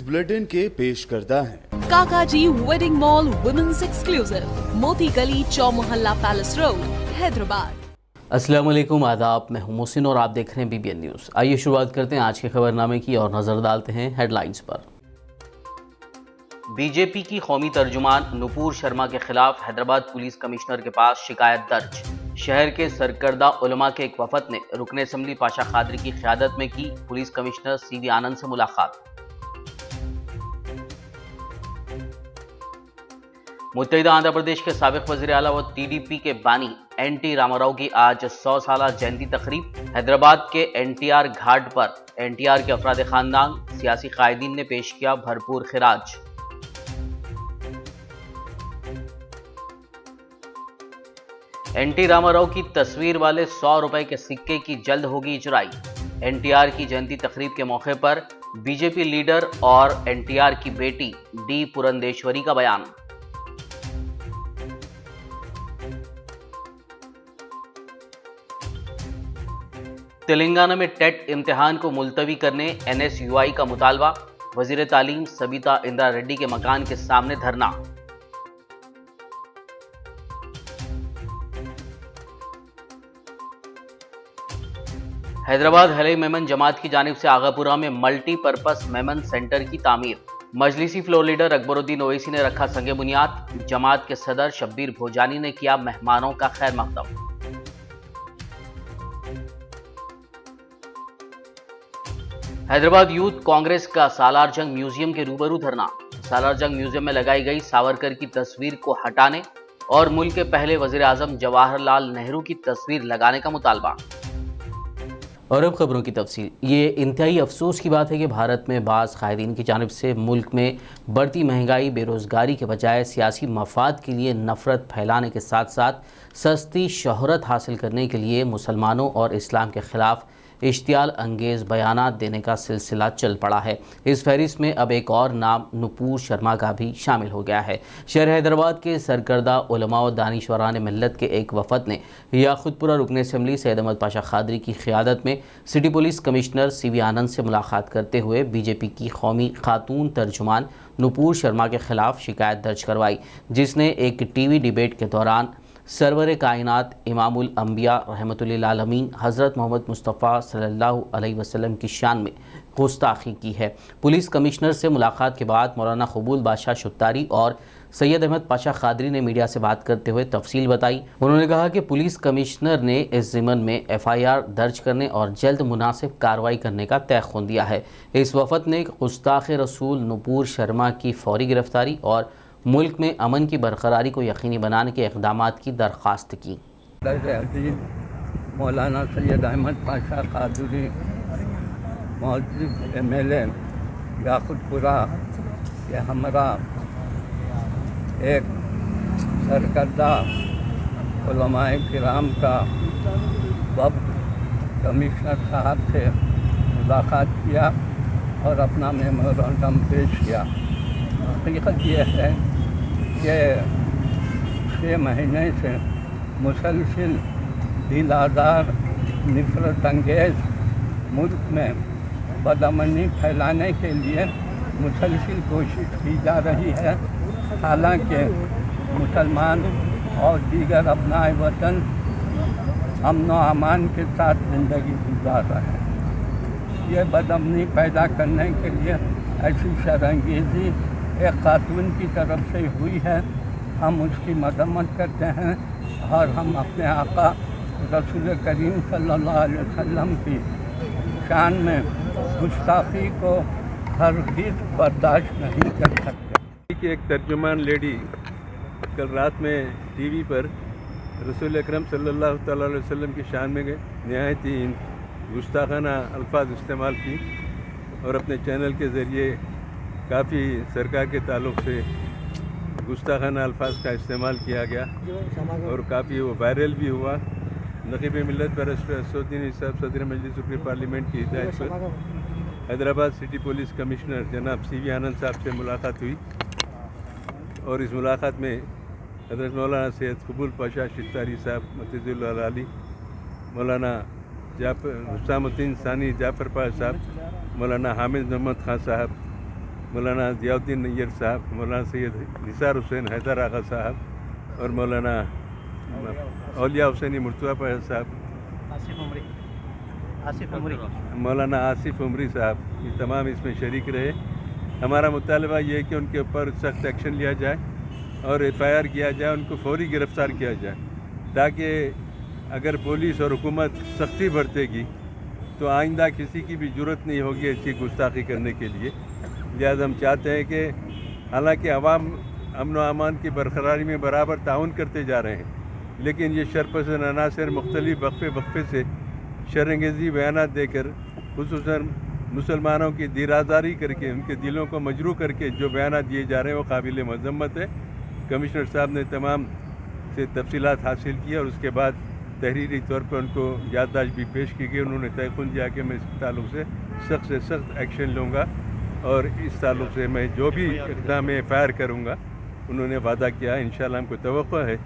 News bulletin के पेश करता है। काकाजी वेडिंग मॉल वुमेन्स एक्सक्लूसिव, मोती गली, चौमुहल्ला पैलेस रोड, हैदराबाद। अस्सलाम वालेकुम, आदाब। मैं हूं मोहसिन और आप देख रहे हैं BBN न्यूज़। आइए शुरुआत करते हैं आज के खबरनामे की और नजर डालते हैं हेडलाइंस पर। बीजेपी की कौमी तर्जुमान नुपुर शर्मा के खिलाफ हैदराबाद पुलिस कमिश्नर के पास शिकायत दर्ज। शहर के सरकर्दा उलमा के एक वफद ने रुकन असम्बली पाशा खादरी की क़यादत में की पुलिस कमिश्नर CV आनंद से मुलाकात। मुत्तहिदा आंध्र प्रदेश के साबिक वज़ीर आला व TDP के बानी NT रामाराव की आज 100 साला जयंती तकरीब। हैदराबाद के NTR घाट पर NTR के अफराद खानदान, सियासी कायदीन ने पेश किया भरपूर खिराज। NT रामाराव की तस्वीर वाले 100 रुपए के सिक्के की जल्द होगी इजराई। NTR की जयंती तकरीब के मौके पर BJP लीडर और NTR की बेटी D पुरंदेश्वरी का बयान। तेलंगाना में टेट इम्तिहान को मुलतवी करने NSUI का मुतालबा। वजीर तालीम सबिता इंदिरा रेड्डी के मकान के सामने धरना। हैदराबाद हले मेमन जमात की जानिब से आगापुरा में मल्टीपर्पस मेमन सेंटर की तामीर। मजलिसी फ्लोर लीडर अकबरुद्दीन ओवैसी ने रखा संगे बुनियाद। जमात के सदर शब्बीर भोजानी ने किया मेहमानों का खैर मकदम। हैदराबाद यूथ कांग्रेस का सालार जंग म्यूजियम के रूबरू धरना। सालार जंग म्यूजियम में लगाई गई सावरकर की तस्वीर को हटाने और मुल्क के पहले वजीर आजम जवाहरलाल नेहरू की तस्वीर लगाने का मुतालबा। और अब खबरों की तफसील। ये इंतहाई अफसोस की बात है कि भारत में बाज़ कायदीन की जानिब से मुल्क में बढ़ती महंगाई, बेरोज़गारी के बजाय सियासी मफाद के लिए नफ़रत फैलाने के साथ साथ सस्ती शोहरत हासिल करने के लिए मुसलमानों और इस्लाम के ख़िलाफ़ इश्तियाल अंगेज़ बयानात देने का सिलसिला चल पड़ा है। इस फहरिस्त में अब एक और नाम नुपुर शर्मा का भी शामिल हो गया है। शहर हैदराबाद के सरकर्दा उलमा व दानिशवरान मिल्लत के एक वफद ने याखुतपुरा रुकन असम्बली सैयद अहमद पाशा खादरी की क़यादत में सिटी पुलिस कमिश्नर CV आनंद से मुलाकात करते हुए BJP की कौमी खातून तर्जुमान नुपुर शर्मा के खिलाफ शिकायत दर्ज करवाई, जिसने एक TV डिबेट के दौरान सरवर कायनात इमामुल अंबिया रहमतुल्लिल आलमीन हज़रत मोहम्मद मुस्तफ़ा सल्लल्लाहु अलैहि वसल्लम की शान में गुस्ताखी की है। पुलिस कमिश्नर से मुलाकात के बाद मौलाना कबूल बादशाह शुत्तारी और सैयद अहमद पाशा खादरी ने मीडिया से बात करते हुए तफसील बताई। उन्होंने कहा कि पुलिस कमिश्नर ने इस ज़िमन में FIR दर्ज करने और जल्द मुनासिब कार्रवाई करने का तयख़ुन दिया है। इस वफ़द ने गुस्ताख़ रसूल नुपुर शर्मा की फौरी गिरफ्तारी और मुल्क में अमन की बरकरारी को यकीनी बनाने के इक़दामात की दरख्वास्त की। मौलाना सैयद अहमद पाशा खादरी मौजूद MLA याकुतपुरा के हमरा एक सरकर्दा उलमाए किराम का वफ़द कमिश्नर साहब से मुलाकात किया और अपना मेमोरेंडम पेश किया। हकीकत यह है कि 6 महीने से मुसलसिल दिल आज़ार नफ़रत अंगेज़ मुल्क में बदअमनी फैलाने के लिए मुसलसिल कोशिश की जा रही है। हालांकि मुसलमान और दीगर अपनाए वतन अमन व अमान के साथ ज़िंदगी गुजार रहे हैं। ये बदअमनी पैदा करने के लिए ऐसी शरअंगेज़ी एक खातून की तरफ से हुई है। हम उसकी मजम्मत करते हैं और हम अपने आका रसूल करीम सल्लल्लाहु अलैहि वसल्लम की शान में गुस्ताखी को हरगिज़ बर्दाश्त नहीं कर सकते। कि एक तर्जुमान लेडी कल रात में TV पर रसूल अकरम सल्लल्लाहु अलैहि वसल्लम की शान में नहायत ही गुस्ताखाना अल्फाज इस्तेमाल की और अपने चैनल के ज़रिए काफ़ी सरकार के ताल्लुक़ से गुस्ताखाना अल्फाज का इस्तेमाल किया गया और काफ़ी वो वायरल भी हुआ। नक़ीब मिल्लत बैरिस्टर असदुद्दीन साहब सदर मजलिस पार्लियामेंट की हिदायत पर हैदराबाद सिटी पुलिस कमिश्नर जनाब CV आनंद साहब से मुलाकात हुई और इस मुलाकात में हज़रत मौलाना सैयद कबूल पाशा शुत्तारी साहब मतिजुल अली, मौलाना हुसामुद्दीन सानी जाफ़र पाशा साहब, मौलाना हामिद मोहम्मद खान साहब मौलाना ज़ियाउद्दीन नैयर साहब, मौलाना सैयद निसार हुसैन हैदर आगा साहब और मौलाना औलिया हुसैनी मुर्तज़ा पाशा साहब, मौलाना आसिफ उमरी साहब, ये तमाम इसमें शरीक रहे। हमारा मुतालबा ये है कि उनके ऊपर सख्त एक्शन लिया जाए और FIR किया जाए, उनको फौरी गिरफ़्तार किया जाए, ताकि अगर पुलिस और हुकूमत सख्ती बरतेगी तो आइंदा किसी की भी ज़रूरत नहीं होगी ऐसी गुस्ताखी करने के लिए। लिहाजा हम चाहते हैं कि हालांकि अवाम अमन व अमान की बरकरारी में बराबर ताउन करते जा रहे हैं, लेकिन ये शरपसंद अनासर मुख्तलिफ वक्फे से शरअंगेज़ी बयानात देकर खुसूसन मुसलमानों की दीरादारी करके उनके दिलों को मजरूह करके जो बयानात दिए जा रहे हैं वो काबिल मज़म्मत है। कमिश्नर साहब ने तमाम से तफसीलात हासिल की और उसके बाद तहरीरी तौर पर उनको याददाश्त भी पेश की गई। उन्होंने तयक़ुन दिया कि मैं इस ताल्लुक़ से सख्त एक्शन लूँगा और इस ताल्लुक़ से मैं जो भी इक़दाम FIR करूँगा उन्होंने वादा किया। इंशाअल्लाह हमको तवक्को है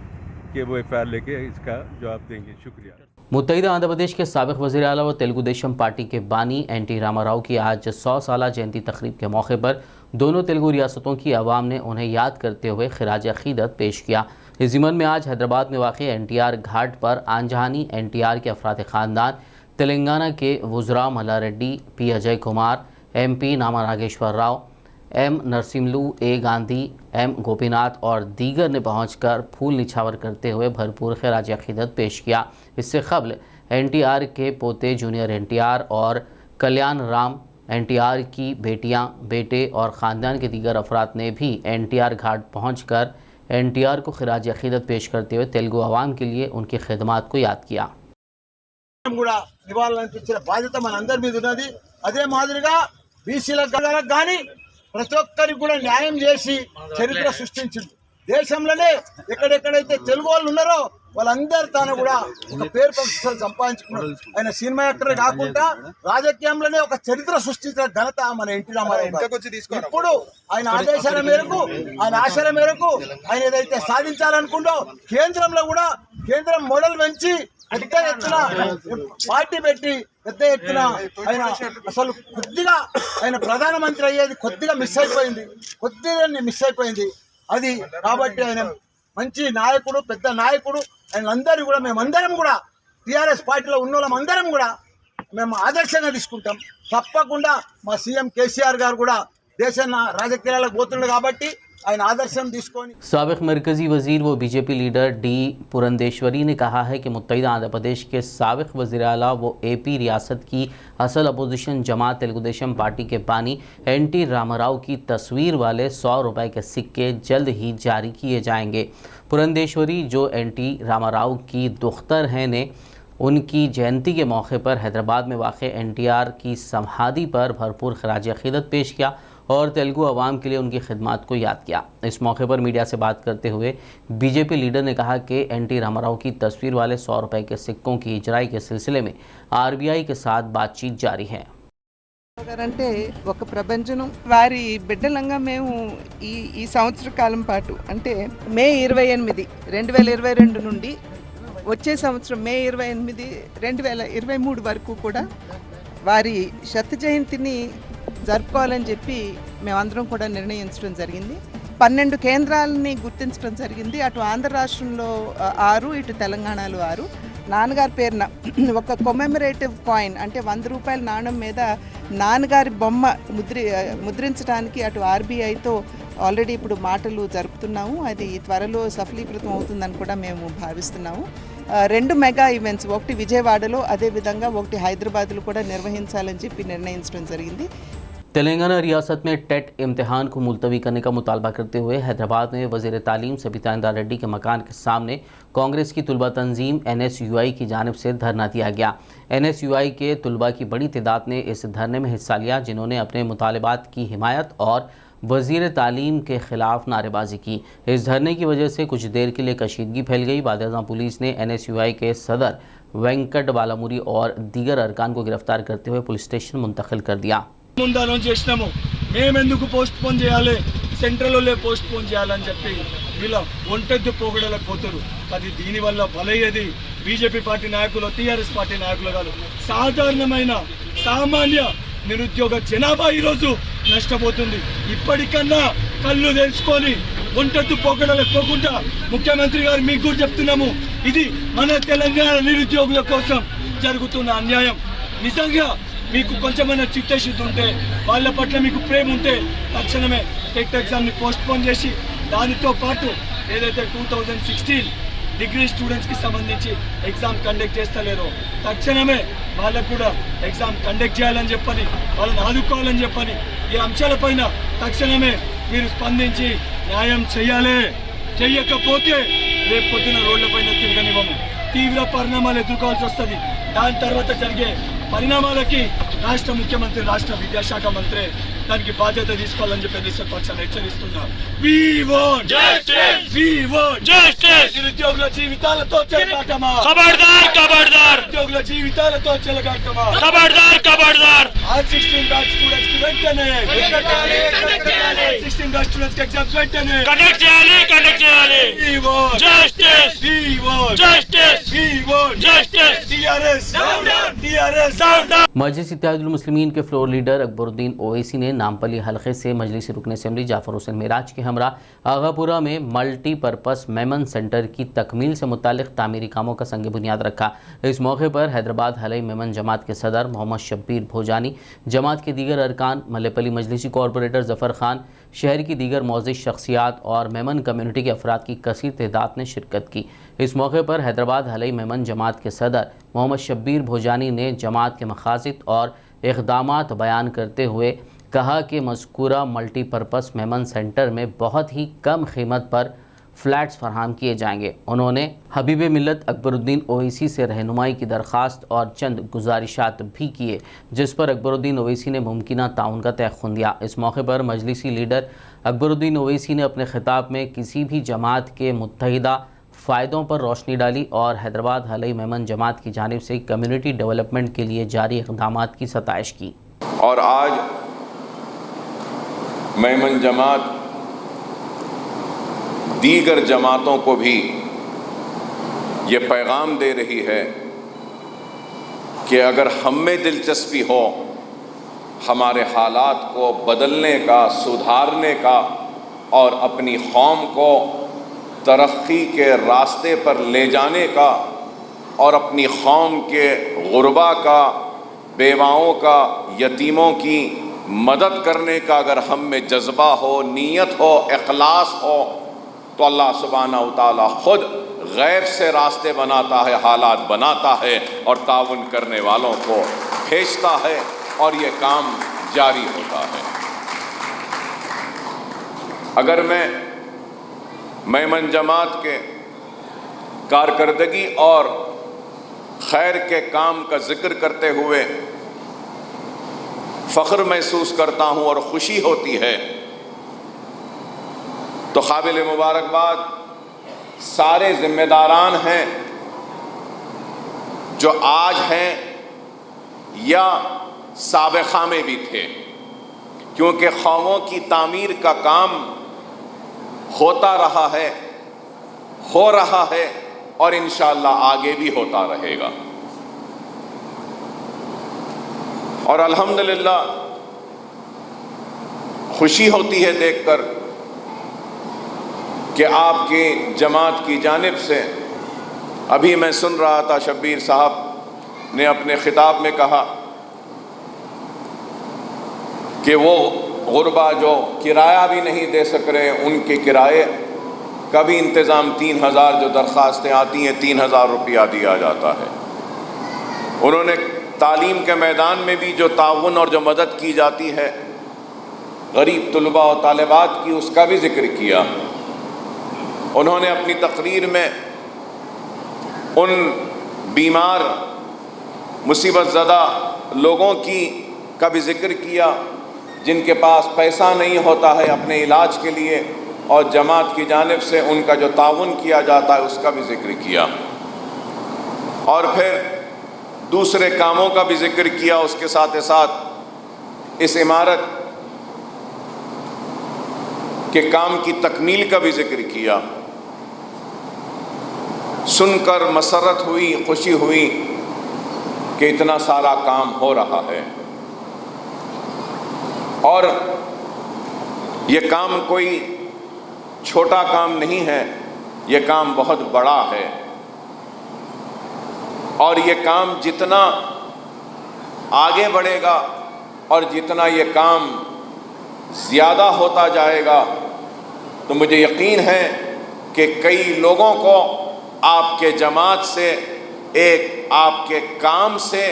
कि वो FIR लेके इसका जवाब देंगे। शुक्रिया। मुत्तहिदा आंध्र प्रदेश के साबिक़ वज़ीर आला व तेलुगु देशम पार्टी के बानी NT रामाराव की आज 100 साला जयंती तकरीब के मौके पर दोनों तेलुगु रियासतों की आवाम ने उन्हें याद करते हुए खिराज अक़ीदत पेश किया। इस ज़िमन में आज हैदराबाद में वाक़ NTR घाट पर आनजहानी NTR के अफराद ख़ानदान, तेलंगाना के वुज़रा मल्लारेड्डी, P अजय कुमार, MP नामा Nageshwar Rao, M Narsimlu, A Gandhi, M Gopinath और दीगर ने पहुंचकर फूल निछावर करते हुए भरपूर खिराज अक़ीदत पेश किया। इससे क़ब्ल NTR के पोते जूनियर NTR और कल्याण राम, NTR की बेटियां, बेटे और ख़ानदान के दीगर अफराद ने भी NTR घाट पहुंचकर NTR को खिराज अक़ीदत पेश करते हुए तेलुगु आवाम के लिए उनकी खिदमात को याद किया। నివాళులర్పించిన బాధ్యత మనందరి మీద ఉన్నది। అదే మాదిరిగా బీసీలకు గాని ప్రతి ఒక్కరికి కూడా న్యాయం చేసి చరిత్ర సృష్టించింది। దేశంలోనే ఎక్కడెక్కడైతే తెలుగు వాళ్ళు ఉన్నారో వాళ్ళందరూ తాను కూడా ఒక పేరు ప్రతిష్టలు సంపాదించుకున్నారు। ఆయన సినిమా యాక్టర్ కాకుండా రాజకీయంలోనే ఒక చరిత్ర సృష్టించిన ఘనత మన NT రామారావు। ఇప్పుడు ఆయన ఆదేశాల మేరకు, ఆయన ఆశల మేరకు ఆయన ఏదైతే సాధించాలనుకుంటో కేంద్రంలో కూడా కేంద్రం మోడల్ పెంచి పెద్ద ఎత్తున పార్టీ పెట్టి పెద్ద ఎత్తున ఆయన అసలు కొద్దిగా ఆయన ప్రధానమంత్రి అయ్యేది కొద్దిగా మిస్ అయిపోయింది అది। కాబట్టి ఆయన మంచి నాయకుడు, పెద్ద నాయకుడు। ఆయన అందరూ కూడా మేమందరం కూడా TRS పార్టీలో ఉన్న వాళ్ళందరం కూడా మేము ఆదర్శంగా తీసుకుంటాం। తప్పకుండా మా CM KCR గారు కూడా దేశ రాజకీయాలకు పోతుండే కాబట్టి ఆయన ఆదర్శం తీసుకొని। साबिक़ मरकज़ी वज़ीर व BJP लीडर D पुरंदेश्वरी ने कहा है कि मुत्तहिदा आंध्र प्रदेश के साबिक़ वज़ीर आला व AP रियासत की असल अपोजिशन जमात तेलुगु देशम पार्टी के बानी NT रामाराव की तस्वीर वाले 100 रुपए के सिक्के जल्द ही जारी किए जाएंगे। पुरंदेश्वरी जो NT रामाराव की दुख्तर हैं ने उनकी जयंती के मौके पर हैदराबाद में वाक़ NTR की समाधि पर भरपूर खिराज अक़ीदत पेश किया और तेलुगु अवाम के लिए उनकी खिदमात को याद किया। इस मौके पर मीडिया से बात करते हुए BJP लीडर ने कहा कि NT रामाराव की तस्वीर वाले 100 रुपए के सिक्कों की इजराई के सिलसिले में RBI के साथ बातचीत जारी है। అంటే ఒక ప్రభంజనం వారి బిడ్డలంగా మేము ఈ సంవత్సర కాలం పాటు అంటే మే 28, 2022 నుండి వచ్చే సంవత్సరం మే 28, 2023 వరకు కూడా వారి శత జయంతిని జరుపుకోవాలని చెప్పి మేమందరం కూడా నిర్ణయించడం జరిగింది। 12 కేంద్రాలని గుర్తించడం జరిగింది। అటు ఆంధ్ర రాష్ట్రంలో 6, ఇటు తెలంగాణలో 6। నాన్నగారి పేరున ఒక కొమెమరేటివ్ కాయిన్ అంటే 100 రూపాయల నాణం మీద నాన్నగారి బొమ్మ ముద్రించడానికి అటు RBIతో ఆల్రెడీ ఇప్పుడు మాటలు జరుపుతున్నాము। అది త్వరలో సఫలీకృతం అవుతుందని కూడా మేము భావిస్తున్నాము। 2 మెగా ఈవెంట్స్, ఒకటి విజయవాడలో, అదేవిధంగా ఒకటి హైదరాబాద్లో కూడా నిర్వహించాలని చెప్పి నిర్ణయించడం జరిగింది। तेलंगाना रियासत में टेट इम्तिहान को मुलतवी करने का मुतालबा करते हुए हैदराबाद में वज़ीर तालीम सबिता इंद्रा रेड्डी के मकान के सामने कांग्रेस की तुलबा तंजीम NSUI की जानिब से धरना दिया गया। NSUI के तुलबा की बड़ी तादाद ने इस धरने में हिस्सा लिया, जिन्होंने अपने मुतालबात की हिमायत और वज़ीर तालीम के ख़िलाफ़ नारेबाजी की। इस धरने की वजह से कुछ देर के लिए कशीदगी फैल गई। बाद पुलिस ने NSUI के सदर वेंकट बालामुरी और दीगर अरकान को गिरफ्तार करते हुए पुलिस स्टेशन मुंतकिल कर दिया। ముందు అనౌన్స్ చేసినాము, మేమెందుకు పోస్ట్ పోన్ చేయాలి, సెంట్రల్లో పోస్ట్ పోన్ చేయాలని చెప్పి వీళ్ళ ఒంటెద్దు పోగడలకు పోతారు। అది దీనివల్ల బలయ్యేది బీజేపీ పార్టీ నాయకులు, TRS పార్టీ నాయకులు కాదు, సాధారణమైన సామాన్య నిరుద్యోగ జనాభా ఈరోజు నష్టపోతుంది. ఇప్పటికన్నా కళ్ళు తెలుసుకొని ఒంటెత్తు పోకడలకు పోకుండా ముఖ్యమంత్రి గారు మీకు కూడా చెప్తున్నాము, ఇది మన తెలంగాణ నిరుద్యోగుల కోసం జరుగుతున్న అన్యాయం. నిజంగా మీకు కొంచెమైనా చిత్తశుద్ధి ఉంటే, వాళ్ళ పట్ల మీకు ప్రేమ ఉంటే తక్షణమే టెట్ ఎగ్జామ్ని పోస్ట్పోన్ చేసి దానితో పాటు ఏదైతే 2016 డిగ్రీ స్టూడెంట్స్కి సంబంధించి ఎగ్జామ్ కండక్ట్ చేస్తలేరో తక్షణమే వాళ్ళకు కూడా ఎగ్జామ్ కండక్ట్ చేయాలని చెప్పని, వాళ్ళని ఆదుకోవాలని చెప్పని, ఈ అంశాలపైన తక్షణమే మీరు స్పందించి న్యాయం చేయాలి. చెయ్యకపోతే రేపు పొద్దున రోడ్లపైన తిరగనివ్వము. తీవ్ర పరిణామాలు ఎదుర్కోవాల్సి వస్తుంది. దాని తర్వాత జరిగే పరిణామాలకి రాష్ట్ర ముఖ్యమంత్రి, రాష్ట్ర విద్యాశాఖ మంత్రి దానికి బాధ్యత తీసుకోవాలని చెప్పి ఎన్నిసార్లు పక్షాన్ని హెచ్చరిస్తున్నారు. నిరుద్యోగుల జీవితాలతో చెలగాటమా, నిరుద్యోగుల జీవితాలతో చెలగాటమా. R16 బ్యాచ్ స్టూడెంట్స్ కి వెంటనే 16 బ్యాచ్ స్టూడెంట్స్ కి ఎగ్జామ్స్ వెంటనే కండక్ట్ చేయాలి. मजलिस इत्तेहादुल मुस्लिमीन के फ्लोर लीडर अकबरुद्दीन ओवैसी ने नामपली हलके से मजलिस रुकन असेंबली जाफर हुसैन मिराज के हमरा आगापुरा में मल्टीपर्पज़ मेमन सेंटर की तकमील से मुतालिक तामीरी कामों का संग बुनियाद रखा। इस मौके पर हैदराबाद हलई मेमन जमात के सदर मोहम्मद शब्बीर भोजानी, जमात के दीगर अरकान, मल्लेपल्ली मजलिसी कॉरपोरेटर ज़फ़र खान, शहर की दीगर मौज़िज़ शख्सियात और मेमन कम्यूनिटी के अफराद की कसीर तादाद ने शिरकत की। इस मौके पर हैदराबाद हलई मेमन जमात के सदर मोहम्मद शब्बीर भोजानी ने जमात के मकासद और इक़दामात बयान करते हुए कहा कि मज़कूरा मल्टीपर्पज़ मेमन सेंटर में बहुत ही कम कीमत पर फ्लैट्स फराहम किए जाएंगे। उन्होंने हबीब मिल्लत अकबरुद्दीन ओवैसी से रहनुमाई की दरख्वास्त और चंद गुजारिशात भी किए, जिस पर अकबरुद्दीन ओवैसी ने मुमकिना ताउन का तयख़ुन दिया। इस मौके पर मजलिसी लीडर अकबरुद्दीन ओवैसी ने अपने खिताब में किसी भी जमात के मुत्तहिदा फ़ायदों पर रोशनी डाली और हैदराबाद हलई मेमन जमात की जानिब से कम्युनिटी डेवलपमेंट के लिए जारी इक़दामात की सताइश की। और आज मेमन जमात दीगर जमातों को भी ये पैगाम दे रही है कि अगर हम में दिलचस्पी हो हमारे हालात को बदलने का, सुधारने का और अपनी कौम को तरक्की के रास्ते पर ले जाने का और अपनी कौम के गुरबा का, बेवाओं का, यतीमों की मदद करने का अगर हम में जज्बा हो, नीयत हो, इखलास हो, तो अल्लाह सुब्हानहू तआला खुद गैब से रास्ते बनाता है, हालात बनाता है और ताउन करने वालों को भेजता है और ये काम जारी होता है। अगर मैं मेमन जमात के कारकर्दगी और खैर के काम का जिक्र करते हुए फ़ख्र महसूस करता हूँ और ख़ुशी होती है, तो काबिल मुबारकबाद सारे ज़िम्मेदारान हैं जो आज हैं या साबिक़ा में भी थे, क्योंकि क़ौमों की तामीर का काम होता रहा है, हो रहा है और इंशाअल्लाह आगे भी होता रहेगा। और अल्हम्दुलिल्लाह खुशी होती है देखकर कि आपकी जमात की जानिब से, अभी मैं सुन रहा था शब्बीर साहब ने अपने खिताब में कहा कि वो गुरबा जो किराया भी नहीं दे सक रहे, उनके किराए का भी इंतज़ाम 3000 जो दरख्वास्तें आती हैं 3000 रुपया दिया जाता है। उन्होंने तालीम के मैदान में भी जो ताउन और जो मदद की जाती है गरीब तलबा और तालिबात की, उसका भी जिक्र किया। उन्होंने अपनी तकरीर में उन बीमार मुसीबत ज़दा लोगों की का भी जिक्र किया जिनके पास पैसा नहीं होता है अपने इलाज के लिए, और जमात की जानिब से उनका जो ताउन किया जाता है उसका भी जिक्र किया। और फिर दूसरे कामों का भी जिक्र किया, उसके साथ साथ इस इमारत के काम की तकमील का भी जिक्र किया। सुनकर मसरत हुई, खुशी हुई कि इतना सारा काम हो रहा है। और ये काम कोई छोटा काम नहीं है, ये काम बहुत बड़ा है। और ये काम जितना आगे बढ़ेगा और जितना ये काम ज़्यादा होता जाएगा, तो मुझे यकीन है कि कई लोगों को आपके जमात से, एक आपके काम से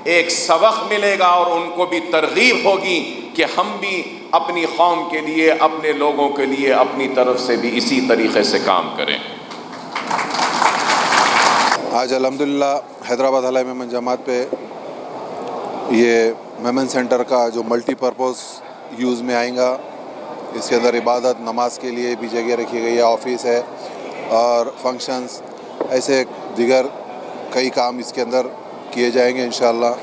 एक सबक मिलेगा और उनको भी तरगीब होगी कि हम भी अपनी कौम के लिए, अपने लोगों के लिए अपनी तरफ से भी इसी तरीक़े से काम करें। आज अल्हम्दुलिल्लाह हैदराबाद अलाई मेमन जमात पे ये मेमन सेंटर का जो मल्टीपर्पज़ यूज़ में आएगा, इसके अंदर इबादत नमाज के लिए भी जगह रखी गई है, ऑफिस है और फंक्शंस, ऐसे दीगर कई काम इसके अंदर किए जाएंगे इंशाअल्लाह।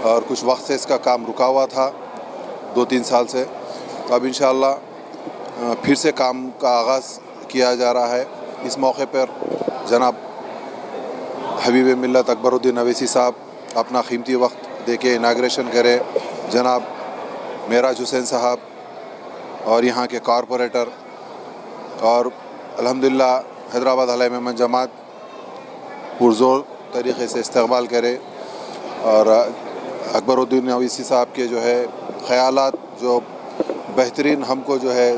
और कुछ वक्त से इसका काम रुका हुआ था, 2-3 साल से, तो अब इंशाअल्लाह फिर से काम का आगाज़ किया जा रहा है। इस मौके पर जनाब हबीब मिल्लत अकबरुद्दीन अवैसी साहब अपना कीमती वक्त देके इनाग्रेशन करें, जनाब मेराज हुसैन साहब और यहाँ के कॉरपोरेटर, और अल्हम्दुलिल्लाह हैदराबाद अलाई मेमन जमात पुरजोर तरीक़े से इस्तकबाल करे। और अकबरुद्दीन अवैसी साहब के जो है ख़यालात, जो बेहतरीन हमको जो है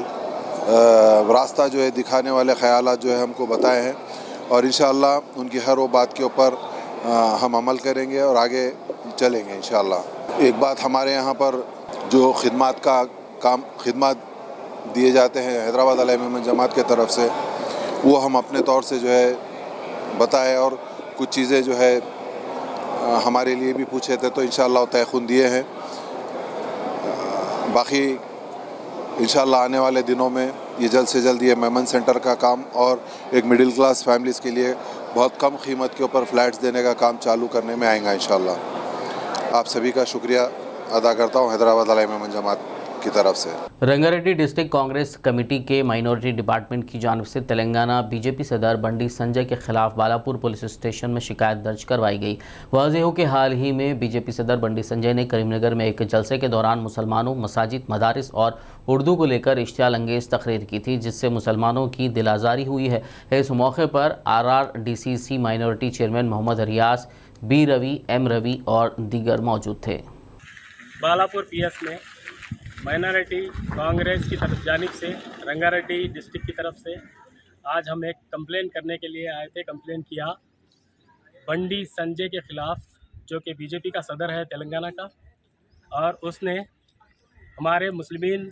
रास्ता जो है दिखाने वाले ख़यालात जो है हमको बताए हैं, और इंशाअल्लाह उनकी हर वो बात के ऊपर हम अमल करेंगे और आगे चलेंगे इंशाअल्लाह। एक बात, हमारे यहाँ पर जो खिदमत का काम, खिदमत दिए जाते हैं हैदराबाद अलाई मेमन जमात के तरफ से, वो हम अपने तौर से जो है बताए, और कुछ चीज़ें जो है हमारे लिए भी पूछे थे, तो इंशाअल्लाह तयख़ुन दिए हैं। बाकी इंशाअल्लाह आने वाले दिनों में ये जल्द से जल्द ये मेमन सेंटर का काम और एक मिडिल क्लास फैमिलीज़ के लिए बहुत कम कीमत के ऊपर फ्लैट्स देने का काम चालू करने में आएगा इंशाअल्लाह। आप सभी का शुक्रिया अदा करता हूँ हैदराबाद अलाई मेमन जमात की तरफ से। रंगारेड्डी डिस्ट्रिक्ट कांग्रेस कमेटी के माइनॉरिटी डिपार्टमेंट की जानिब से तेलंगाना बीजेपी सदर बंडी संजय के खिलाफ बालापुर पुलिस स्टेशन में शिकायत दर्ज करवाई गई। वाज़ेह हो कि हाल ही में बीजेपी सदर बंडी संजय ने करीमनगर में एक जलसे के दौरान मुसलमानों, मसाजिद, मदारिस और उर्दू को लेकर इश्तियाल अंगेज़ तकरीर की थी, जिससे मुसलमानों की दिलाजारी हुई है। इस मौके पर RRDCC माइनॉरिटी चेयरमैन मोहम्मद रियाज, B रवि, M रवि और दीगर मौजूद थे। बालापुर PS में माइनॉरिटी कांग्रेस की तरफ जानिब से रंगारेड्डी डिस्ट्रिक्ट की तरफ से आज हम एक कंप्लेन करने के लिए आए थे। कंप्लेन किया बंडी संजय के ख़िलाफ़, जो कि बीजेपी का सदर है तेलंगाना का, और उसने हमारे मुस्लिमीन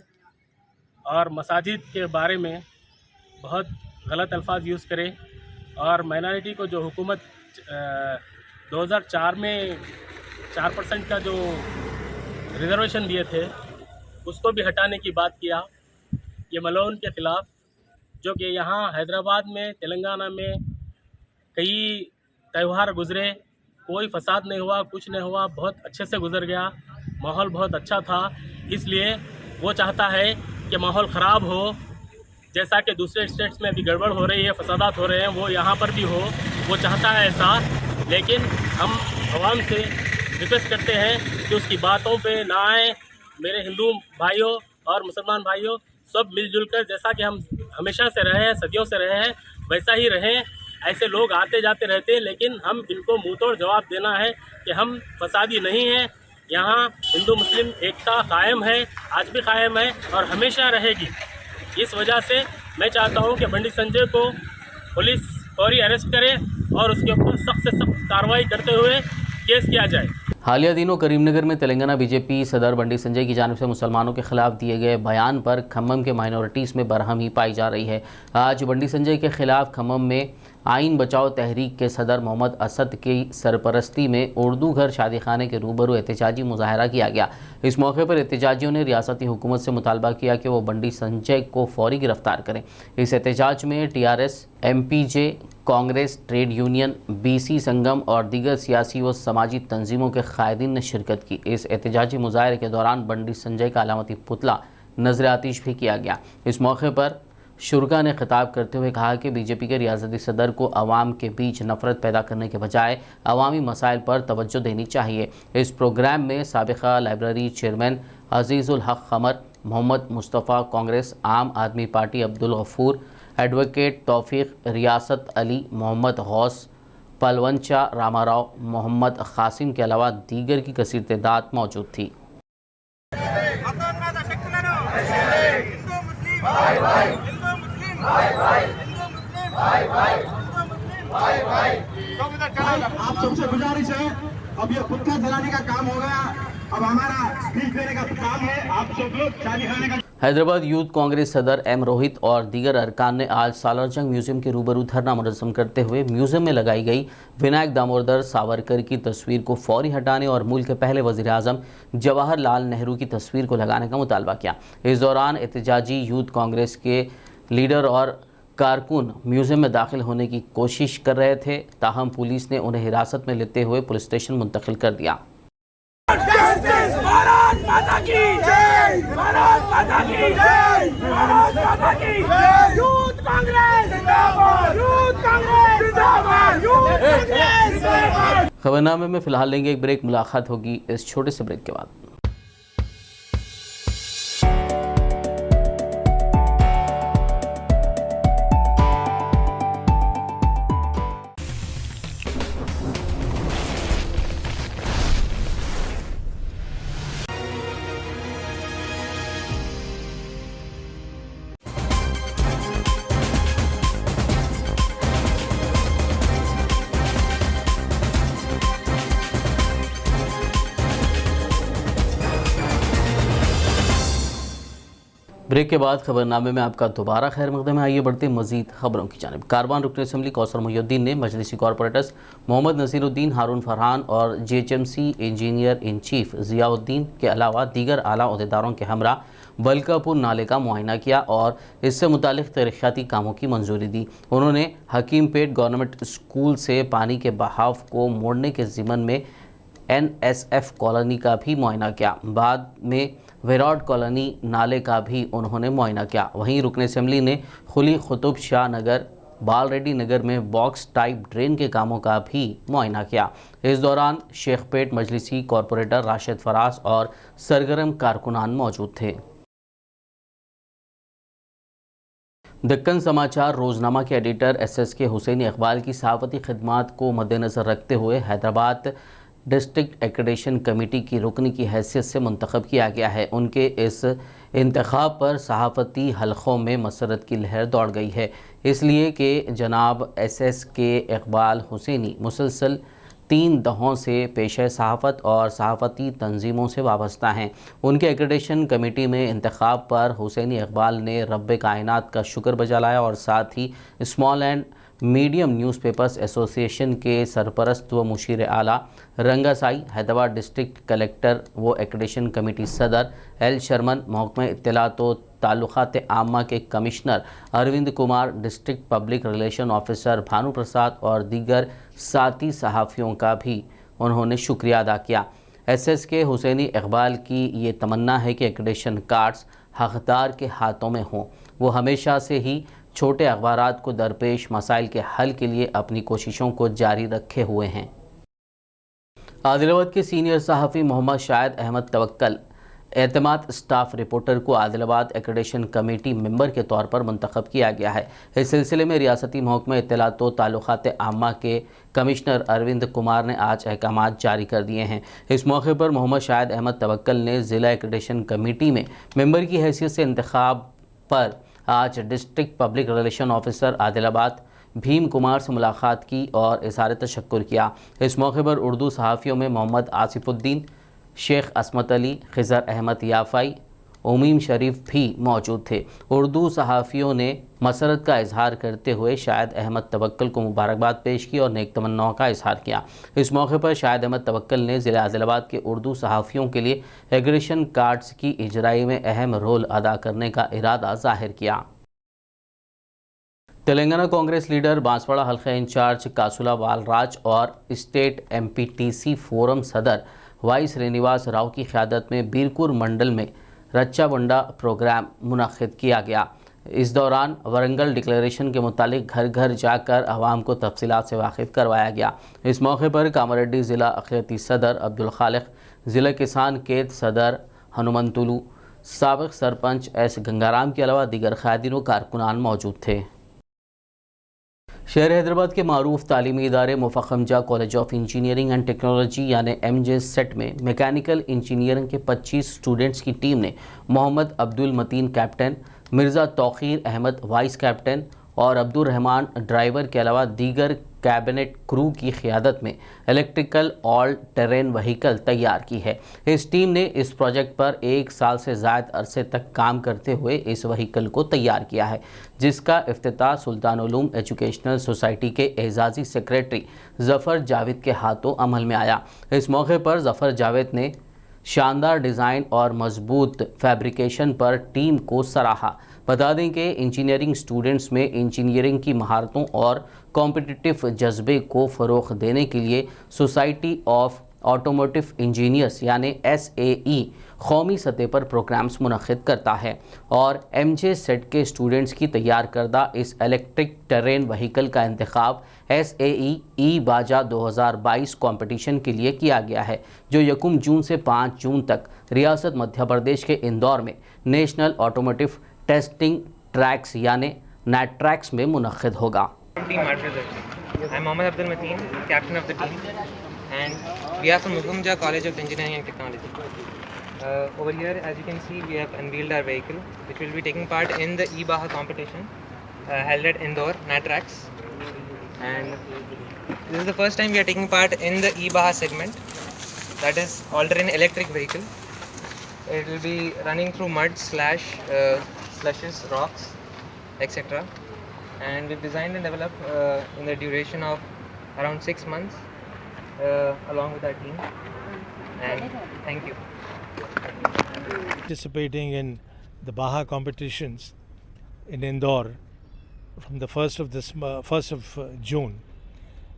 और मसाजिद के बारे में बहुत गलत अल्फाज यूज़ करे, और माइनॉरिटी को जो हुकूमत 2004 में 4% का जो रिजर्वेशन दिए थे उसको भी हटाने की बात किया। ये मलौन के ख़िलाफ़, जो कि यहाँ हैदराबाद में, तेलंगाना में कई त्यौहार गुज़रे, कोई फसाद नहीं हुआ, कुछ नहीं हुआ, बहुत अच्छे से गुज़र गया, माहौल बहुत अच्छा था। इसलिए वो चाहता है कि माहौल ख़राब हो, जैसा कि दूसरे स्टेट्स में अभी गड़बड़ हो रही है, फसादात हो रहे हैं, वो यहाँ पर भी हो, वो चाहता है ऐसा। लेकिन हम आवाम से रिक्वेस्ट करते हैं कि उसकी बातों पे ना आए। मेरे हिंदू भाइयों और मुसलमान भाइयों, सब मिलजुल कर, जैसा कि हम हमेशा से रहे हैं, सदियों से रहे हैं, वैसा ही रहें। ऐसे लोग आते जाते रहते हैं, लेकिन हम इनको मुँह तोड़ जवाब देना है कि हम फसादी नहीं हैं। यहाँ हिंदू मुस्लिम एकता कायम है, आज भी कायम है और हमेशा रहेगी। इस वजह से मैं चाहता हूँ कि बंडी संजय को पुलिस फौरी अरेस्ट करे और उसके ऊपर सख्त से सख्त कार्रवाई करते हुए केस किया जाए। हालिया दिनों करीमनगर में तेलंगाना बीजेपी सदर बंडी संजय की जानिब से मुसलमानों के खिलाफ दिए गए बयान पर खम्मम के माइनॉरिटीज़ में बरहमी पाई जा रही है। आज बंडी संजय के खिलाफ खम्मम में आइन बचाओ तहरीक के सदर मोहम्मद असद की सरपरस्ती में उर्दू घर शादी खाने के रूबरू एहतजाजी मुजाहरा किया गया। इस मौके पर एहतजाजियों ने रियासती हुकूमत से मुतालबा किया कि वो बंडी संजय को फौरी गिरफ्तार करें। इस एहतजाज में TRS, MPJ, Congress, trade union, BC संगम और दीगर सियासी व समाजी तंजीमों के कायदीन ने शिरकत की। इस एहतजाजी मुजाहरे के दौरान बंडी संजय का अलामती पुतला नजर आतिश भी किया गया। इस मौके पर शुरा ने खिताब करते हुए कहा कि बीजेपी के रियासती सदर को अवाम के बीच नफरत पैदा करने के बजाय अवामी मसाइल पर तवज्जो देनी चाहिए। इस प्रोग्राम में साबिका लाइब्रेरी चेयरमैन अजीज़ुल हक खमर, मोहम्मद मुस्तफ़ा कांग्रेस, आम आदमी पार्टी अब्दुल गफूर, एडवोकेट तौफीक, रियासत अली, मोहम्मद गौस, पलवंचा रामाराव, मोहम्मद कासिम के अलावा दीगर की कसीर तादाद मौजूद थी। आप सबसे गुजारिश है, अब ये पुतला जलाने का काम हो गया, अब हमारा स्पीच देने का काम है। आप सब लोग चाली खाने का। हैदराबाद यूथ कांग्रेस सदर एम रोहित और दीगर अरकान ने आज सालारजंग म्यूजियम के रूबरू धरना मुनज़्ज़म करते हुए म्यूजियम में लगाई गई विनायक दामोदर सावरकर की तस्वीर को फौरी हटाने और मुल्क के पहले वज़ीर आज़म जवाहरलाल नेहरू की तस्वीर को लगाने का मुतालबा किया। इस दौरान एहतजाजी यूथ कांग्रेस के लीडर और कारकुन म्यूजियम में दाखिल होने की कोशिश कर रहे थे, ताहम पुलिस ने उन्हें हिरासत में लेते हुए पुलिस स्टेशन मुंतकिल कर दिया। खबरनामे में फिलहाल लेंगे एक ब्रेक, मुलाकात होगी इस छोटे से ब्रेक के बाद। ब्रेक के बाद खबरनामे में आपका दोबारा खैर मकदम है। आइए बढ़ते मजीद खबरों की जानिब। कारवान रुकन असम्बली कौसर मुहिउद्दीन ने मजलिसी कॉरपोरेटर्स मोहम्मद नसीरुद्दीन, हारून फरहान और JHMC engineer in chief Ziauddin के अलावा दीगर आला ओहदेदारों के हमरा बलकापुर नाले का मुआयना किया और इससे मुतालिक तरक्याती कामों की मंजूरी दी। उन्होंने हकीमपेट गवर्नमेंट स्कूल से पानी के बहाव को मोड़ने के ज़िमन में NSF कॉलोनी का भी मुआयना किया। बाद में विराट कॉलोनी नाले का भी उन्होंने मुआयना किया। वहीं रुकन असम्बली ने खुली कुतुब शाह नगर, बालरेड्डी नगर में बॉक्स टाइप ड्रेन के कामों का भी मुआयना किया। इस दौरान शेखपेट मजलिसी कॉरपोरेटर राशिद फराज और सरगर्म कारकुनान मौजूद थे। दक्कन समाचार रोज़नामा के एडिटर SSK हुसैनी इकबाल की सहाफ़ती खिदमात को मद्देनज़र रखते हुए हैदराबाद डिस्ट्रिक्ट एक्रेडिटेशन कमेटी की रुकनी की हैसियत से मुंतखब किया गया है। उनके इस इंतखाब पर सहाफ़ती हलक़ों में मसरत की लहर दौड़ गई है, इसलिए कि जनाब SSK इकबाल हुसैनी मुसलसल 3 दहों से पेशे सहाफ़त और सहाफ़ती तंजीमों से वाबस्ता हैं। उनके एक्रेडिटेशन कमेटी में इंतखाब पर हुसैनी इकबाल ने रब्बे कायनात का शुक्र बजा लाया और साथ ही small and medium newspapers association के सरपरस्त व मुशीर आला रंगासाई, हैदराबाद डिस्ट्रिक्ट कलेक्टर व एक्रेडिटेशन कमेटी सदर L शर्मन, महकमा इत्तलात व ताल्लुकात आम्मा के commissioner Arvind Kumar, district public relation officer Bhanu Prasad और दीगर साथी सहाफ़ियों का भी उन्होंने शुक्रिया अदा किया। SSK हुसैनी इकबाल की ये तमन्ना है कि एक्रेडिटेशन कार्ड्स हक़दार के हाथों में हों। वो हमेशा से ही छोटे अखबारात को दरपेश मसाइल के हल के लिए अपनी कोशिशों को जारी रखे हुए हैं। आदिलाबाद के सीनियर सहाफ़ी मोहम्मद शाहिद अहमद तवक्कल एतमाद स्टाफ रिपोर्टर को आदिलाबाद एक्रेडिटेशन कमेटी मेंबर के तौर पर मुंतखब किया गया है। इस सिलसिले में रियासती महकमा इत्तलात व ताल्लुकात आम्मा के कमिश्नर अरविंद कुमार ने आज अहकामात जारी कर दिए हैं। इस मौके पर मोहम्मद शाहिद अहमद तवक्कल ने ज़िला एक्रेडिटेशन कमेटी में मेंबर की हैसियत से इंतखाब पर आज district public relation officer Adilabad Bhim Kumar से मुलाकात की और इज़हार तशक्कुर किया। इस मौके पर उर्दू सहाफ़ियों में मोहम्मद आसिफुद्दीन, शेख असमत अली, खिज़र अहमद याफ़ाई, उमीम शरीफ भी मौजूद थे। उर्दू सहाफ़ियों ने मसरत का इजहार करते हुए शाहिद अहमद तवक्कल को मुबारकबाद पेश की और नेक तमन्नाओं का इजहार किया। इस मौके पर शाहिद अहमद तवक्कल ने ज़िला आदिलाबाद के उर्दू सहाफ़ियों के लिए एग्रेशन कार्ड्स की इजराई में अहम रोल अदा करने का इरादा ज़ाहिर किया। तेलंगाना कांग्रेस लीडर बांसवाड़ा हल्का इंचार्ज कासुला बालराज और स्टेट MPTC फोरम सदर वाई श्रीनिवास राव की क़यादत में बीरपुर मंडल में रच्चा बंडा प्रोग्राम मुनक़्क़िद किया गया। इस दौरान वरंगल डिक्लेरेशन के मुतालिक घर घर जाकर आवाम को तफसीलात से वाकिफ़ करवाया गया। इस मौके पर कामारेड्डी ज़िला अक़लियती सदर अब्दुल खालिक, ज़िला किसान केद सदर हनुमंतुलू, साबिक सरपंच एस गंगाराम के अलावा दीगर क़ायदीन व कारकुनान मौजूद थे। शहर हैदराबाद के मारूफ तालीमी इदारे Muffakhamjah college of engineering and technology यानी MJ सेट में मैकेनिकल इंजीनियरिंग के 25 स्टूडेंट्स की टीम ने Mohammed Abdul Mateen captain, Mirza Tauqeer Ahmed vice captain और अब्दुल रहमान ड्राइवर के अलावा दीगर कैबिनेट क्रू की क़ियादत में इलेक्ट्रिकल ऑल टेरेन व्हीकल तैयार की है। इस टीम ने इस प्रोजेक्ट पर 1 साल से ज़ायद अरसे तक काम करते हुए इस व्हीकल को तैयार किया है, जिसका इफ्तिताह सुल्तान उलूम एजुकेशनल सोसाइटी के एजाज़ी सेक्रेटरी ज़फ़र जावेद के हाथों अमल में आया। इस मौके पर ज़फ़र जावेद ने शानदार डिज़ाइन और मजबूत फैब्रिकेशन पर टीम को सराहा। बता दें कि इंजीनियरिंग स्टूडेंट्स में इंजीनियरिंग की महारतों और कॉम्पिटिटिव जज्बे को फ़रोग़ देने के लिए सोसाइटी ऑफ ऑटोमोटिव इंजीनियर्स यानी SAE कौमी सतह पर प्रोग्राम्स मुनक़्क़िद करता है और MJ सेट के स्टूडेंट्स की तैयार करदा इस इलेक्ट्रिक टेरेन व्हीकल का इंतखाब SAE ई-बाजा 2022 कंपटीशन के लिए किया गया है, जो 1 जून से 5 जून तक रियासत मध्य प्रदेश के इंदौर में नेशनल ऑटोमोटिव टेस्टिंग ट्रैक्स यानी NATRACS में मुनक़्क़िद होगा। I'm Mohammad Abdul Mateen, captain of the team, and we are from Mukhumja College of Engineering and Technology. Over here, as you can see, we have unveiled our vehicle, which will be taking part in the E-Baha competition held at Indore, NATRACS. And this is the first time we are taking part in the E-Baha segment, that is all-terrain electric vehicle. It will be running through mud, slushes, rocks, etc. And we've designed and developed in the duration of around 6 months along with our team. And thank you. Participating in the Baha competitions in Indore from the 1st of June,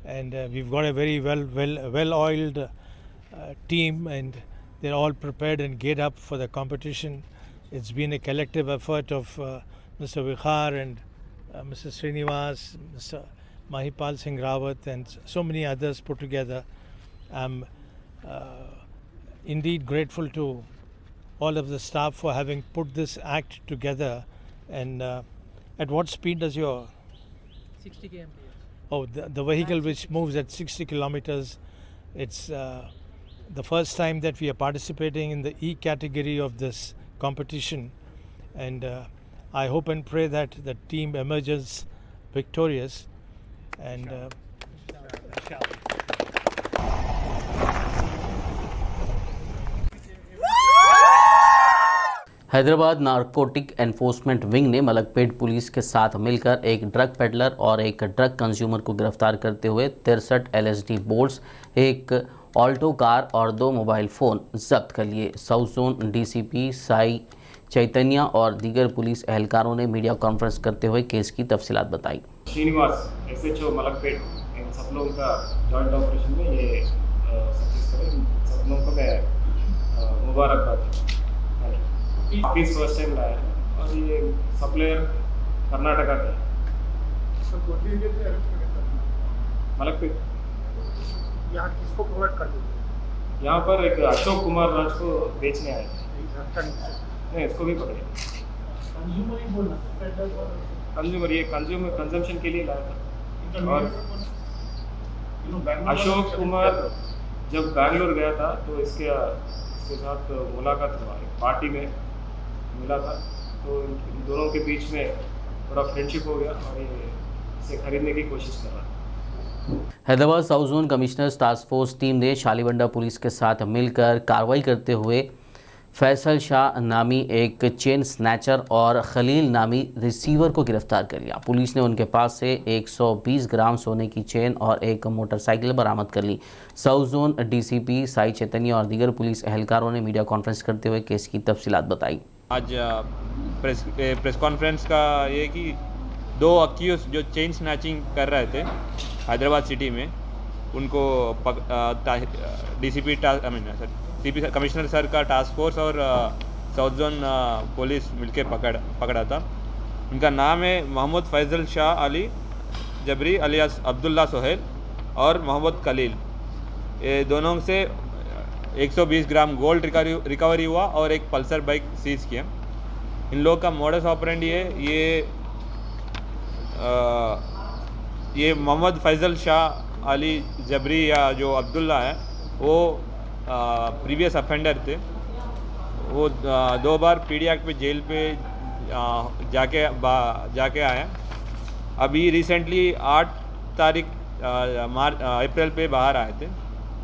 and we've got a very well-oiled team, and they're all prepared and geared up for the competition. It's been a collective effort of Mr. Vikhar and Mr. Srinivas, Mr. Mahipal Singh Rawat, and so many others put together. I'm indeed grateful to all of the staff for having put this act together. And at what speed does your 60 km/h. Oh, the vehicle which moves at 60 kilometers. It's the first time that we are participating in the E category of this competition, and I hope and pray that the team emerges victorious. And Hyderabad narcotic enforcement wing ने Malakpet police के साथ मिलकर एक drug peddler और एक drug consumer को गिरफ्तार करते हुए 63 LSD बोल्ट्स, एक ऑल्टो कार और 2 मोबाइल फ़ोन जब्त कर लिए। साउथ जोन DCP साई चैतन्य और दीगर पुलिस एहलकारों ने मीडिया कॉन्फ्रेंस करते हुए केस की तफसीलात बताई। श्रीनिवास SHO मलकपेट, इन सब लोगों का जॉइंट ऑपरेशन में ये सक्सेस करे, सब लोगों को मैं मुबारकबाद। ऑफिस फर्स्ट टाइम लाया है और ये सप्लायर कर्नाटका का मलकपेट। यहाँ किसको प्रोवाइड कर देते? यहाँ पर एक अशोक कुमार राज को बेचने आए। नहीं, इसको भी पकड़े। कंज्यूमर ही बोलना, कंज्यूमर, ये कंज्यूमर कंजम्पशन के लिए लाया था। और अशोक कुमार जब बैंगलोर गया था तो इसके साथ मुलाकात हुआ, एक पार्टी में मिला था, तो इन दोनों के बीच में थोड़ा फ्रेंडशिप हो गया और ये इसे खरीदने की कोशिश कर रहा था। Hyderabad south zone commissioners task force team ने शालीबंडा पुलिस के साथ मिलकर कार्रवाई करते हुए फैसल शाह नामी एक चेन स्नैचर और खलील नामी रिसीवर को गिरफ्तार कर लिया। पुलिस ने उनके पास से 120 ग्राम सोने की चेन और एक मोटरसाइकिल बरामद कर ली। साउथ जोन DCP साई चैतन्य और दीगर पुलिस एहलकारों ने मीडिया कॉन्फ्रेंस करते हुए केस की तफसीलात बताई। आज प्रेस कॉन्फ्रेंस का ये कि 2 अक्यूज जो चेन स्नैचिंग कर रहे थे हैदराबाद सिटी में, उनको CP कमिश्नर सर का टास्क फोर्स और साउथ जोन पुलिस मिलके पकड़ा था। उनका नाम है मोहम्मद फैजल शाह अली जबरी अलियास अब्दुल्ला सोहेल और मोहम्मद कलील। ये दोनों से 120 ग्राम गोल्ड रिकवरी हुआ और एक पल्सर बाइक सीज किया। इन लोगों का मॉडस ऑपरेंडी है, ये मोहम्मद फैज़ल शाह अली जबरी या जो अब्दुल्ला है वो प्रीवियस अफेंडर थे। वो 2 बार पीडी एक्ट पे जेल पे जाके आए। अभी रिसेंटली 8 तारीख अप्रैल पे बाहर आए थे।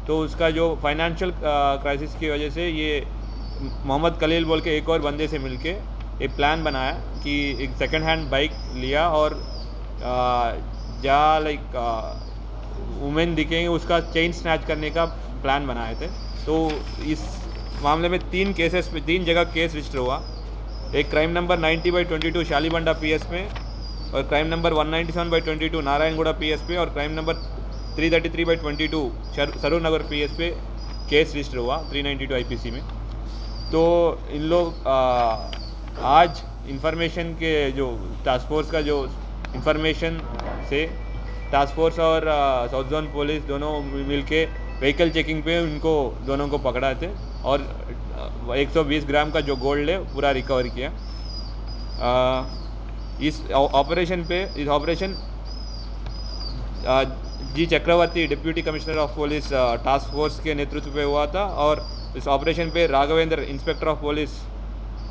तो उसका जो फाइनेंशियल क्राइसिस की वजह से ये मोहम्मद कलील बोल के एक और बंदे से मिलके एक प्लान बनाया कि एक सेकंड हैंड बाइक लिया और जहाँ लाइक वुमेन दिखेंगे उसका चेन स्नैच करने का प्लान बनाए थे। तो इस मामले में 3 जगह केस रजिस्टर हुआ। एक क्राइम नंबर 90/22 शालीबंडा PS में, और क्राइम नंबर 197/22 नारायणगुड़ा PS पे, और क्राइम नंबर 333/22 सरूर नगर PS पे केस रजिस्टर हुआ 392 IPC में। तो इन लोग आज इंफॉर्मेशन के जो टास्क फोर्स का जो इंफॉर्मेशन से टास्क फोर्स और साउथ जोन पुलिस दोनों मिलके व्हीकल चेकिंग पे उनको दोनों को पकड़ा थे और 120 ग्राम का जो गोल्ड है पूरा रिकवर किया। इस operation G Chakravarthi deputy commissioner of police task force के नेतृत्व पे हुआ था, और इस ऑपरेशन पे Raghavendra inspector of police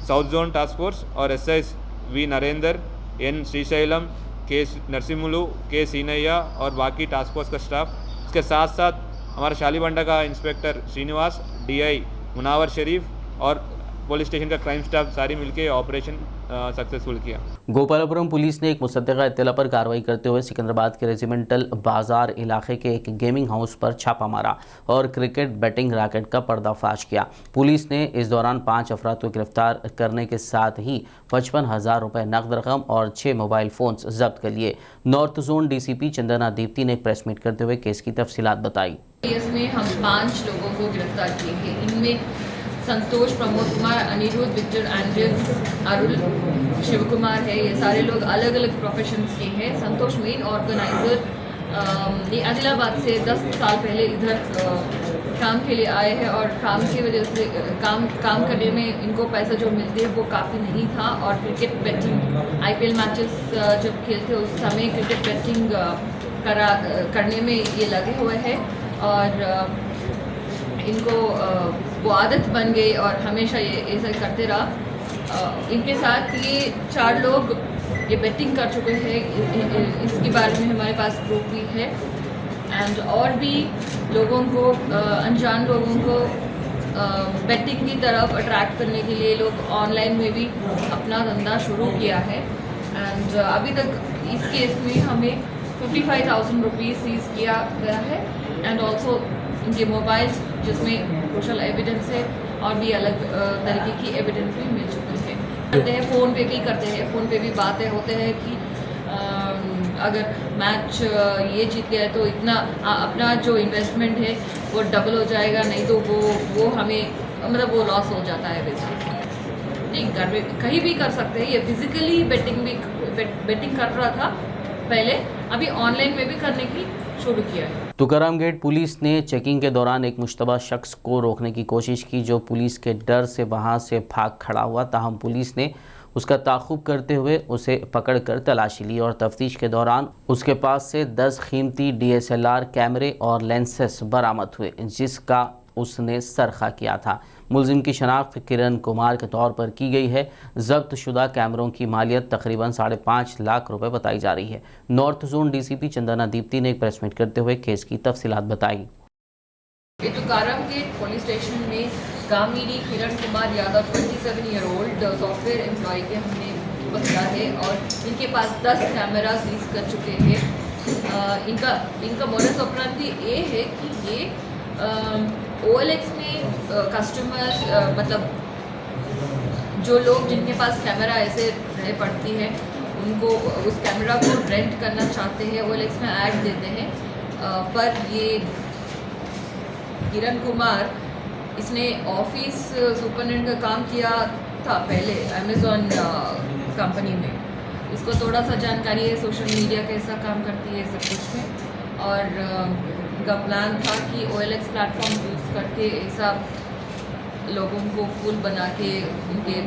south zone task force और SIs V Narendra, N Srisailam, K Narasimhulu, K Seenaiah और बाकी टास्क फोर्स का स्टाफ, इसके साथ साथ हमारा शालीबंडा का इंस्पेक्टर श्रीनिवास, DI मुनावर शरीफ और पुलिस स्टेशन का क्राइम स्टाफ सारी मिलके ऑपरेशन सक्सेसफुल किया। गोपालपुरम पुलिस ने एक मुसद्दका इत्तला पर कार्रवाई करते हुए सिकंदराबाद के रेजिमेंटल बाजार इलाके के एक गेमिंग हाउस पर छापा मारा और क्रिकेट बैटिंग रैकेट का पर्दाफाश किया। पुलिस ने इस दौरान 5 अफराद को गिरफ्तार करने के साथ ही 55,000 रुपये नकद रकम और 6 मोबाइल फोन्स जब्त कर लिए। North zone DCP Chandana Deepti ने प्रेस मीट करते हुए केस की तफसीलात बताई। इसमें हम 5 लोगों को गिरफ्तार किए हैं। इनमें संतोष, प्रमोद कुमार, अनिरुद्ध, विक्टर, एंड्रियस, अरुल, शिव कुमार है। ये सारे लोग अलग अलग प्रोफेशंस के हैं। संतोष मेन ऑर्गेनाइज़र, ये आदिलाबाद से 10 साल पहले इधर काम के लिए आए हैं और काम की वजह से काम करने में इनको पैसा जो मिलते हैं वो काफ़ी नहीं था। और क्रिकेट बैटिंग IPL मैचेस जब खेलते उस समय क्रिकेट बैटिंग करने में ये लगे हुए हैं और इनको वो आदत बन गई और हमेशा ये ऐसा करते रहा। इनके साथ ये 4 लोग ये बेटिंग कर चुके हैं, इसके बारे में हमारे पास प्रूफ भी है। एंड और भी लोगों को अनजान लोगों को बेटिंग की तरफ अट्रैक्ट करने के लिए लोग ऑनलाइन में भी अपना धंधा शुरू किया है। एंड अभी तक इस केस में हमें 55,000 रुपीज़ सीज किया गया है एंड ऑल्सो इनके मोबाइल्स जिसमें क्रूशल एविडेंस है और भी अलग तरीके की एविडेंस भी मिल चुकी है। करते हैं फ़ोन पे भी करते हैं, फ़ोन पे भी बातें होते हैं कि अगर मैच ये जीत गया तो इतना अपना जो इन्वेस्टमेंट है वो डबल हो जाएगा, नहीं तो वो हमें मतलब वो लॉस हो जाता है। वैसे नहीं कहीं भी कर सकते हैं। ये फिजिकली बेटिंग कर रहा था पहले, अभी ऑनलाइन में भी करने की शुरू किया है। तुकाराम गेट पुलिस ने चेकिंग के दौरान एक मुश्तबा शख्स को रोकने की कोशिश की जो पुलिस के डर से वहां से भाग खड़ा हुआ। ताहम पुलिस ने उसका ताक़ुब करते हुए उसे पकड़कर तलाशी ली और तफ्तीश के दौरान उसके पास से 10 कीमती DSLR कैमरे और लेंसेस बरामद हुए जिसका उसने सरखा किया था। मुलजिम की शनाख्त किरण कुमार के तौर पर की गई है। जब्त शुदा कैमरों की मालियत तकरीबन 5.5 लाख रुपए बताई जा रही है। North zone DCP Chandana Deepti ने एक प्रेस मीट करते हुए केस की तफसीलात बताई। तुकाराम गेट पुलिस स्टेशन में Kamini Kiran Kumar Yadav 27 year old software employ के हमने पकड़ा है और इनके पास 10 कैमरा सीज कर चुके हैं। इनका मोडस ऑपरेंडी ये है कि ये OLX में कस्टमर्स मतलब जो लोग जिनके पास कैमरा ऐसे रह पड़ती है उनको उस कैमरा को रेंट करना चाहते हैं, OLX में ऐड देते हैं। पर ये किरण कुमार इसने ऑफिस सुपरडेंट का काम किया था पहले अमेज़ॉन कंपनी में। इसको थोड़ा सा जानकारी है सोशल मीडिया कैसा काम करती है सब कुछ में। और उनका प्लान था कि OLX प्लेटफॉर्म यूज़ करके ऐसा लोगों को फूल बना के उनके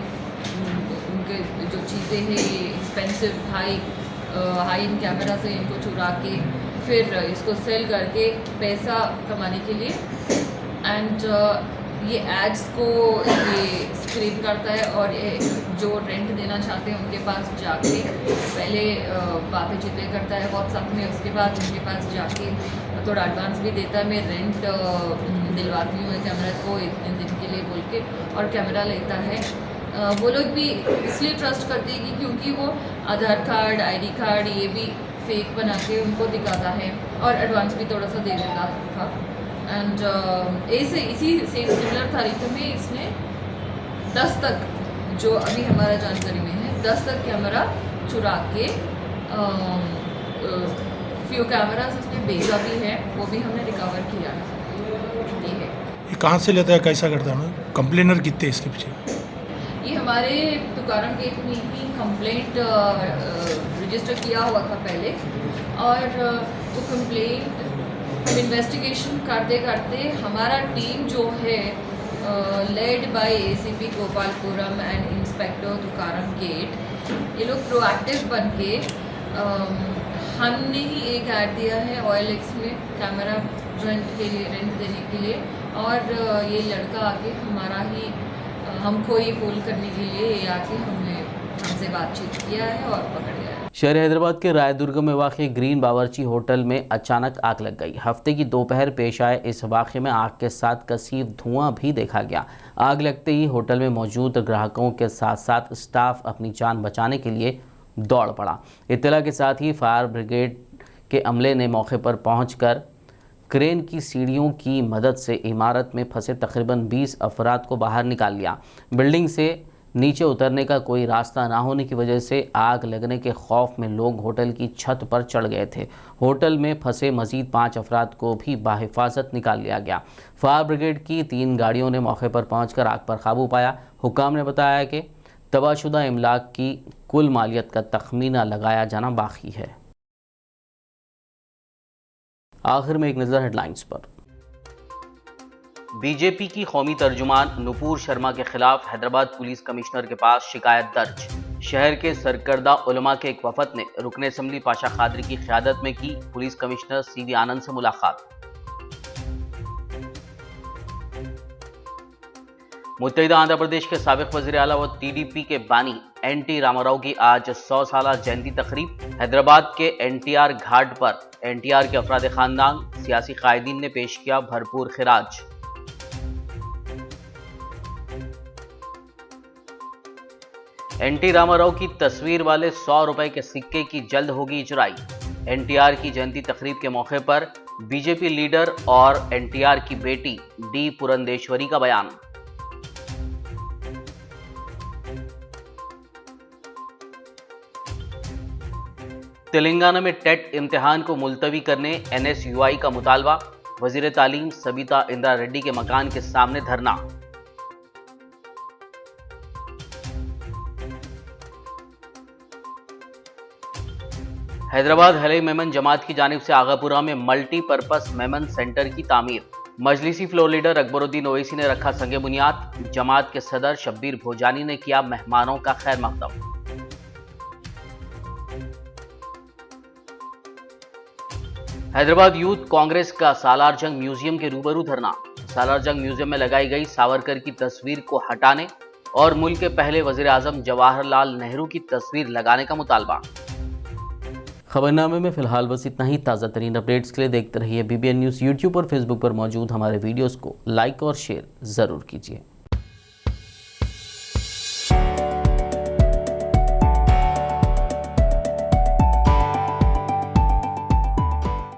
जो चीज़ें हैं एक्सपेंसिव हाई इन कैमरा से इनको चुरा के फिर इसको सेल करके पैसा कमाने के लिए एंड ये एड्स को ये स्क्रीन करता है और ये जो रेंट देना चाहते हैं उनके पास जाके पहले बातें चितें करता है व्हाट्सएप में, उसके बाद उनके पास जाके थोड़ा एडवांस भी देता है, मैं रेंट दिलवाती हूँ कैमरा को इतने दिन के लिए बोल के, और कैमरा लेता है। वो लोग भी इसलिए ट्रस्ट करते हैं कि क्योंकि वो आधार कार्ड ID कार्ड ये भी फेक बना के उनको दिखाता है और एडवांस भी थोड़ा सा दे देता था। एंड ऐसे इसी सेम सिमिलर तरीके में इसने 10 तक जो अभी हमारा जानकारी में है 10 तक कैमरा चुरा के फ्यू कैमरास उसने भेजा भी है, वो भी हमने रिकवर किया है। ये कहाँ से लेता है, कैसा करता है, कंप्लेनर कितने इसके पीछे? ये हमारे तुकाराम गेट में ही कंप्लेंट रजिस्टर किया हुआ था पहले, और वो कंप्लेंट इन्वेस्टिगेशन करते करते हमारा टीम जो है led by ACP Gopalapuram and inspector Tukaram Gate, ये लोग प्रोएक्टिव बन के हमने ही एक ऐड दिया है OLX में कैमरा रेंट के लिए, रेंट देने के लिए, और ये लड़का आके हमारा ही हमको ही फूल करने के लिए ये आके हमसे बातचीत किया है और पकड़ गया है। शहर हैदराबाद के रायदुर्ग में वाक़ ग्रीन बावर्ची होटल में अचानक आग लग गई। हफ्ते की दोपहर पेश आए इस वाक़े में आग के साथ कसीफ धुआं भी देखा गया। आग लगते ही होटल में मौजूद ग्राहकों के साथ साथ स्टाफ अपनी जान बचाने के लिए दौड़ पड़ा। इत्तला के साथ ही फायर ब्रिगेड के अमले ने मौके पर पहुंचकर क्रेन की सीढ़ियों की मदद से इमारत में फंसे तकरीबन 20 अफराद को बाहर निकाल लिया। बिल्डिंग से नीचे उतरने का कोई रास्ता ना होने की वजह से आग लगने के खौफ में लोग होटल की छत पर चढ़ गए थे। होटल में फंसे मजीद 5 अफराद को भी बाहिफाजत निकाल लिया गया। फायर ब्रिगेड की 3 गाड़ियों ने मौके पर पहुंचकर आग पर काबू पाया। हुक्काम ने बताया कि तबाहशुदा इमलाक की कुल मालियत का तखमीना लगाया जाना बाकी है। आखिर में एक नज़र हेडलाइंस पर। बीजेपी की कौमी तर्जुमान नुपुर शर्मा के खिलाफ हैदराबाद पुलिस कमिश्नर के पास शिकायत दर्ज। शहर के सरकर्दा उलमा के एक वफद ने रुकन असम्बली पाशा खादरी की क़यादत में की पुलिस कमिश्नर CV आनंद से मुलाकात। मुत्तहिदा आंध्र प्रदेश के साबिक वज़ीर आला व TDP के बानी NT रामाराव की आज 100 साला जयंती तकरीब। हैदराबाद के NTR घाट पर NTR के अफराद खानदान, सियासी कायदीन ने पेश किया भरपूर खिराज। NT रामाराव की तस्वीर वाले 100 रुपए के सिक्के की जल्द होगी इजराई। NTR की जयंती तकरीब के मौके पर बीजेपी लीडर और NTR की बेटी D पुरंदेश्वरी का बयान। तेलंगाना में टेट इम्तिहान को मुलतवी करने NSUI का मुतालबा। वजीर तालीम सबिता इंदिरा रेड्डी के मकान के सामने धरना। हैदराबाद हले मेमन जमात की जानिब से आगापुरा में मल्टीपर्पस मेमन सेंटर की तामीर। मजलिसी फ्लोर लीडर अकबरुद्दीन ओवैसी ने रखा संगे बुनियाद। जमात के सदर शब्बीर भोजानी ने किया मेहमानों का खैर मकदम। हैदराबाद यूथ कांग्रेस का सालार जंग म्यूजियम के रूबरू धरना। सालार जंग म्यूजियम में लगाई गई सावरकर की तस्वीर को हटाने और मुल्क के पहले वजीर आजम जवाहरलाल नेहरू की तस्वीर लगाने का मुतालबा। खबरनामे में फिलहाल बस इतना ही। ताज़ा तरीन अपडेट्स के लिए देखते रहिए BBN न्यूज़। यूट्यूब और फेसबुक पर मौजूद हमारे वीडियोस को लाइक और शेयर ज़रूर कीजिए।